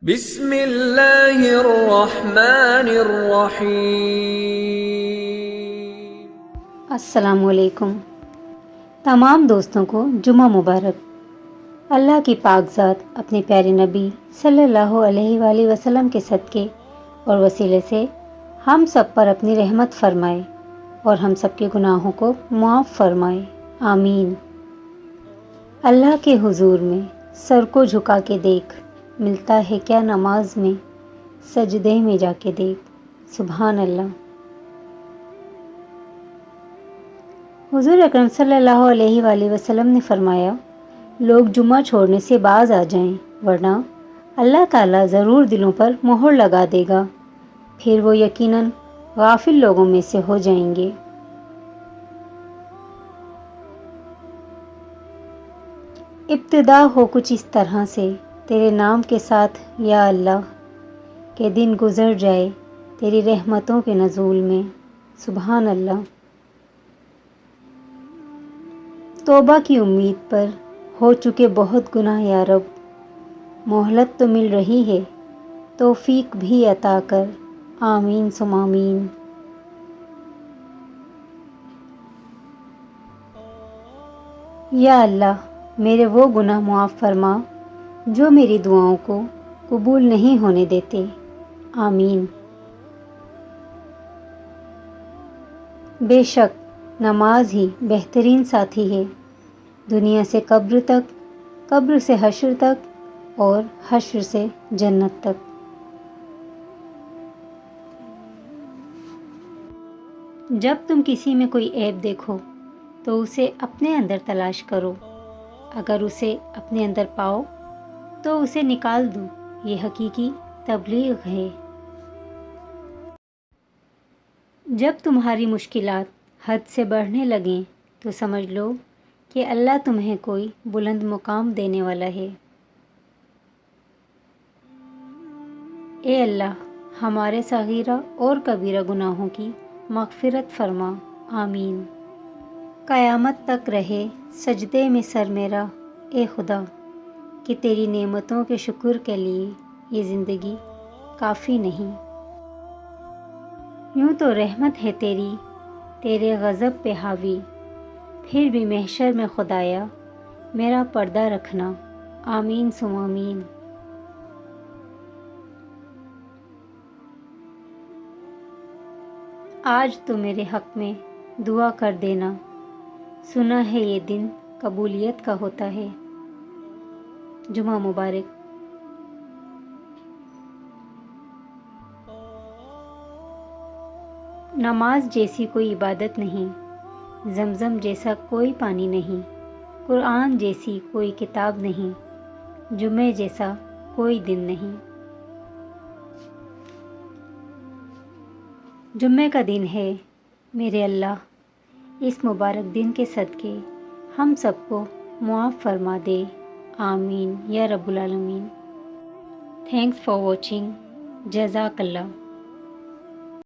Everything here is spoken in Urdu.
بسم اللہ الرحمن الرحیم۔ السلام علیکم۔ تمام دوستوں کو جمعہ مبارک۔ اللہ کی پاک ذات اپنے پیارے نبی صلی اللہ علیہ وآلہ وسلم کے صدقے اور وسیلے سے ہم سب پر اپنی رحمت فرمائے اور ہم سب کے گناہوں کو معاف فرمائے، آمین۔ اللہ کے حضور میں سر کو جھکا کے دیکھ، ملتا ہے کیا نماز میں، سجدے میں جا کے دیکھ، سبحان اللہ۔ حضور اکرم صلی اللہ علیہ وآلہ وسلم نے فرمایا، لوگ جمعہ چھوڑنے سے باز آ جائیں، ورنہ اللہ تعالیٰ ضرور دلوں پر مہر لگا دے گا، پھر وہ یقیناً غافل لوگوں میں سے ہو جائیں گے۔ ابتدا ہو کچھ اس طرح سے، تیرے نام کے ساتھ یا اللہ، کہ دن گزر جائے تیری رحمتوں کے نزول میں، سبحان اللہ۔ توبہ کی امید پر ہو چکے بہت گناہ یا رب، مہلت تو مل رہی ہے، توفیق بھی عطا کر، آمین ثم آمین۔ یا اللہ، میرے وہ گناہ معاف فرما جو میری دعاؤں کو قبول نہیں ہونے دیتے، آمین۔ بے شک نماز ہی بہترین ساتھی ہے، دنیا سے قبر تک، قبر سے حشر تک اور حشر سے جنت تک۔ جب تم کسی میں کوئی عیب دیکھو تو اسے اپنے اندر تلاش کرو، اگر اسے اپنے اندر پاؤ تو اسے نکال دو، یہ حقیقی تبلیغ ہے۔ جب تمہاری مشکلات حد سے بڑھنے لگیں تو سمجھ لو کہ اللہ تمہیں کوئی بلند مقام دینے والا ہے۔ اے اللہ، ہمارے صغیرہ اور کبیرہ گناہوں کی مغفرت فرما، آمین۔ قیامت تک رہے سجدے میں سر میرا، اے خدا، کہ تیری نعمتوں کے شکر کے لیے یہ زندگی کافی نہیں۔ یوں تو رحمت ہے تیری تیرے غضب پہ حاوی، پھر بھی محشر میں خدایا میرا پردہ رکھنا، آمین ثم آمین۔ آج تو میرے حق میں دعا کر دینا، سنا ہے یہ دن قبولیت کا ہوتا ہے، جمعہ مبارک۔ نماز جیسی کوئی عبادت نہیں، زمزم جیسا کوئی پانی نہیں، قرآن جیسی کوئی کتاب نہیں، جمعے جیسا کوئی دن نہیں۔ جمعے کا دن ہے میرے اللہ، اس مبارک دن کے صدقے ہم سب کو معاف فرما دے، آمین یا رب العالمین۔ تھینکس فار واچنگ، جزاک اللہ۔